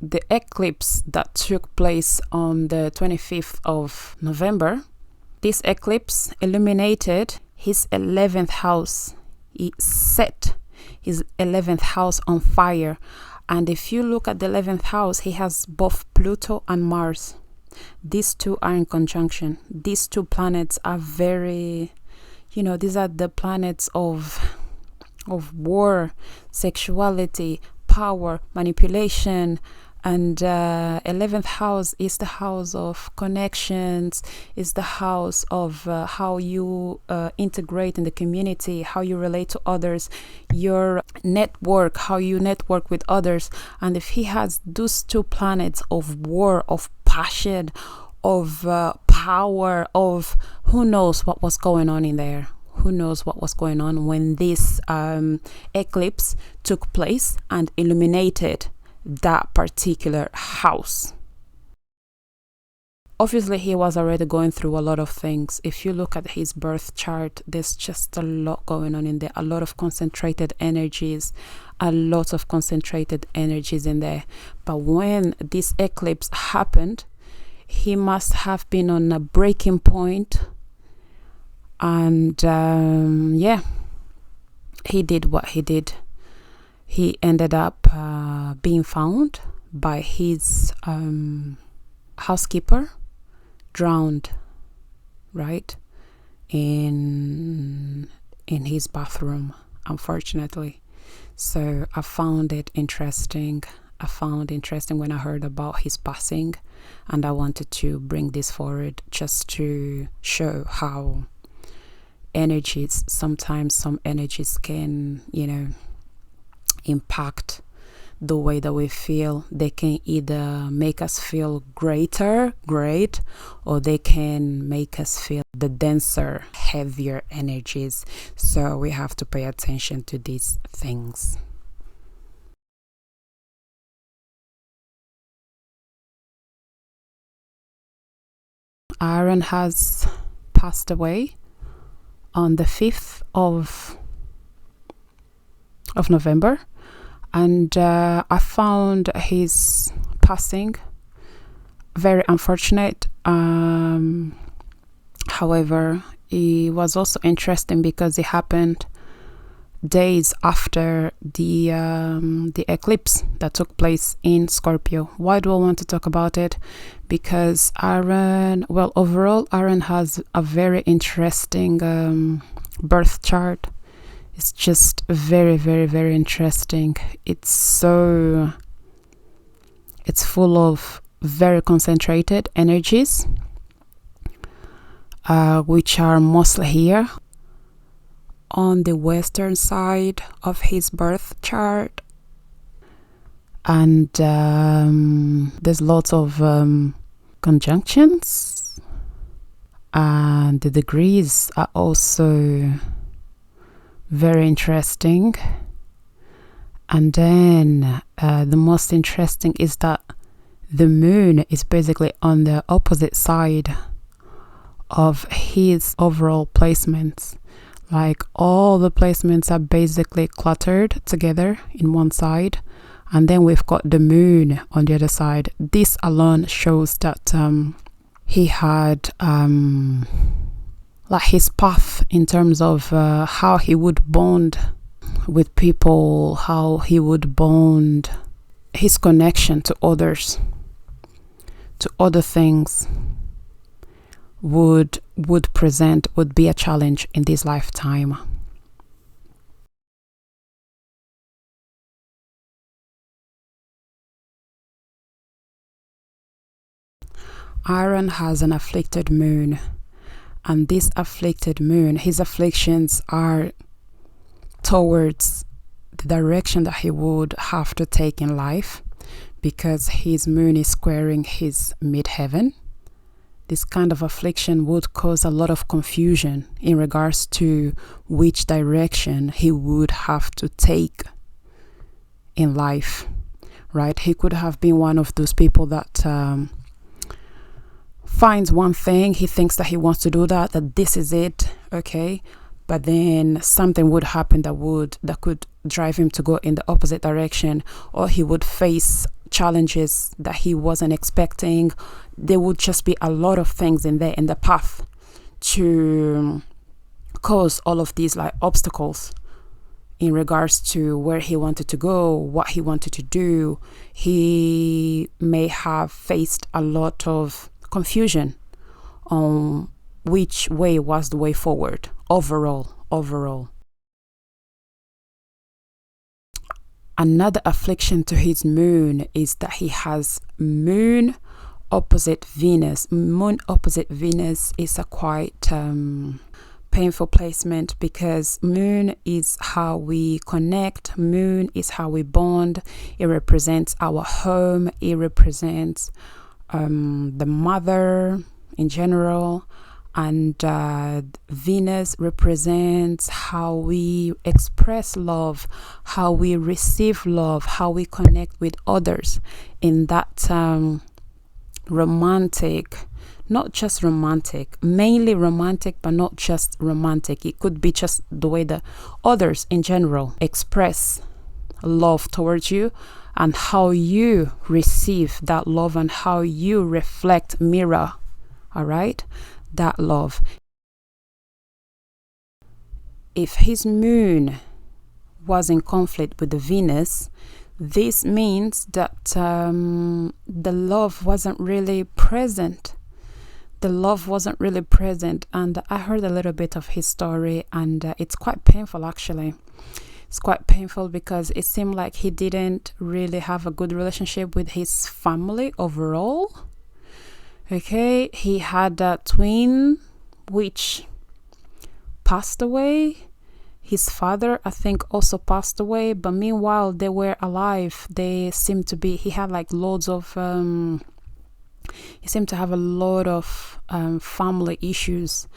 the eclipse that took place on the 25th of November, this eclipse illuminated his 11th house. It set his 11th house on fire. And if you look at the 11th house, he has both Pluto and Mars. These two are in conjunction. These two planets are very, these are the planets of war, sexuality, power, manipulation. And 11th house is the house of connections, is the house of how you integrate in the community, how you relate to others, your network, how you network with others. And if he has those two planets of war, of passion, of power, of who knows what was going on in there. Who knows what was going on when this eclipse took place and illuminated that particular house. Obviously, he was already going through a lot of things. If you look at his birth chart, there's just a lot going on in there, a lot of concentrated energies, in there. But when this eclipse happened, he must have been on a breaking point. And he did what he did. He ended up being found by his housekeeper, drowned, right, in his bathroom, unfortunately. So I found it interesting. When I heard about his passing, and I wanted to bring this forward just to show how sometimes some energies can, impact the way that we feel. They can either make us feel great, or they can make us feel the denser, heavier energies. So we have to pay attention to these things. Aaron has passed away on the 5th of November. And I found his passing very unfortunate. However, it was also interesting because it happened days after the eclipse that took place in Scorpio. Why do I want to talk about it? Because overall, Aaron has a very interesting birth chart. It's just very, very, very interesting. It's full of very concentrated energies, which are mostly here on the western side of his birth chart. And there's lots of conjunctions, and the degrees are also very interesting. And then the most interesting is that the moon is basically on the opposite side of his overall placements. Like, all the placements are basically cluttered together in one side, and then we've got the moon on the other side. This alone shows that he had like his path in terms of how he would bond with people, how he would bond his connection to others, to other things, would be a challenge in this lifetime. Aaron has an afflicted moon, and this afflicted moon, his afflictions are towards the direction that he would have to take in life, because his moon is squaring his midheaven. This kind of affliction would cause a lot of confusion in regards to which direction he would have to take in life, right? He could have been one of those people that finds one thing, he thinks that he wants to do that this is it, okay, but then something would happen that could drive him to go in the opposite direction, or he would face challenges that he wasn't expecting. There would just be a lot of things in there in the path to cause all of these like obstacles in regards to where he wanted to go, what he wanted to do. He may have faced a lot of confusion on which way was the way forward overall. Another affliction to his moon is that he has moon opposite Venus. Moon opposite Venus is a quite painful placement, because moon is how we connect, moon is how we bond. It represents our home, it represents the mother in general, and Venus represents how we express love, how we receive love, how we connect with others in that romantic, not just romantic, mainly romantic, but not just romantic. It could be just the way that others in general express love towards you, and how you receive that love, and how you reflect, mirror, all right, that love. If his moon was in conflict with the Venus, this means that the love wasn't really present. The love wasn't really present. And I heard a little bit of his story, and it's quite painful actually. It's quite painful because it seemed like he didn't really have a good relationship with his family overall. Okay, he had a twin which passed away. His father, I think, also passed away, but meanwhile they were alive. They seemed to be, he had like loads of he seemed to have a lot of family issues.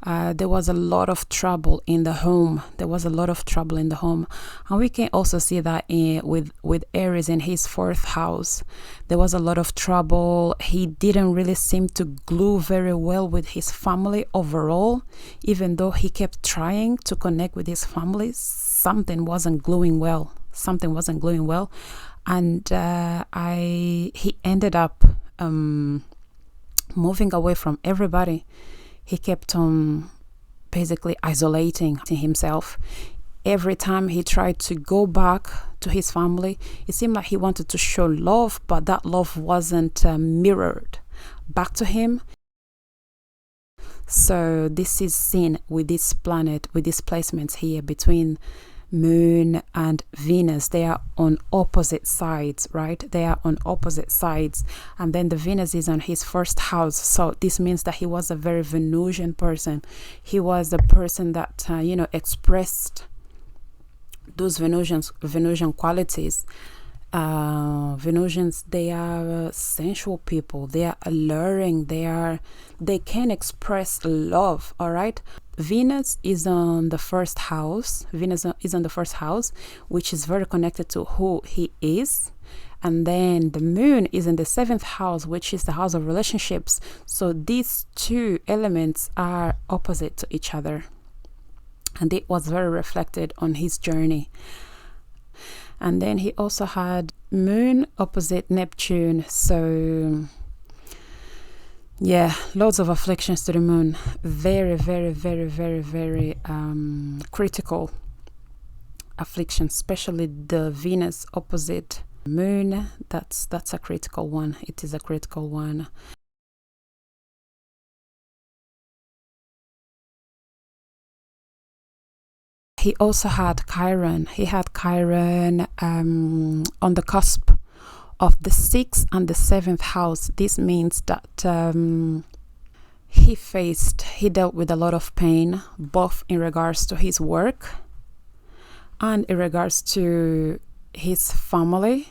There was a lot of trouble in the home. And we can also see that with Aries in his 4th house. There was a lot of trouble. He didn't really seem to glue very well with his family overall. Even though he kept trying to connect with his family, something wasn't gluing well. And he ended up moving away from everybody. He kept on basically isolating himself. Every time he tried to go back to his family, it seemed like he wanted to show love, but that love wasn't mirrored back to him. So this is seen with this planet, with these placements here between Moon and Venus. They are on opposite sides, right? They are on opposite sides. And then the Venus is on his 1st house. So this means that he was a very Venusian person. He was a person that, expressed those Venusian qualities. Venusians, they are sensual people. They are alluring. They can express love, all right? Venus is on the 1st house. Venus is on the 1st house, which is very connected to who he is. And then the moon is in the 7th house, which is the house of relationships. So these two elements are opposite to each other. And it was very reflected on his journey. And then he also had moon opposite Neptune. So yeah, loads of afflictions to the moon. Very, very, very, very, very critical afflictions, especially the Venus opposite moon. That's a critical one. It is a critical one. He also had Chiron. He had Chiron on the cusp of the 6th and the 7th house. This means that he dealt with a lot of pain, both in regards to his work and in regards to his family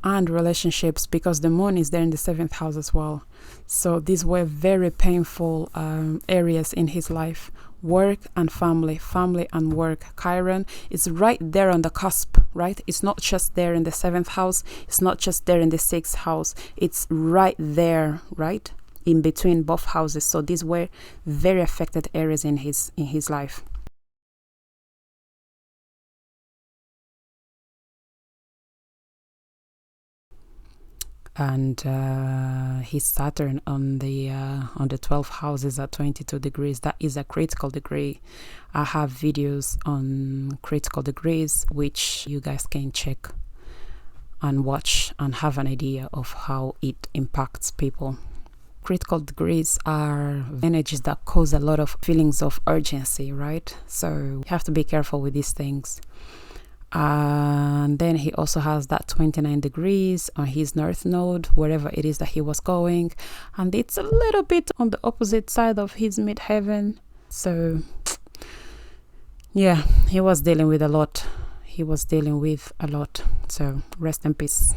and relationships, because the moon is there in the 7th house as well. So these were very painful areas in his life. Work and family and work. Chiron is right there on the cusp, right? It's not just there in the 7th house. It's not just there in the 6th house. It's right there, right? In between both houses. So these were very affected areas in his life. and his Saturn on the 12th house is at 22 degrees. That is a critical degree. I have videos on critical degrees which you guys can check and watch and have an idea of how it impacts people. Critical degrees are energies that cause a lot of feelings of urgency, right? So you have to be careful with these things. And then he also has that 29 degrees on his north node, wherever it is that he was going, and it's a little bit on the opposite side of his midheaven. So yeah, he was dealing with a lot. So rest in peace.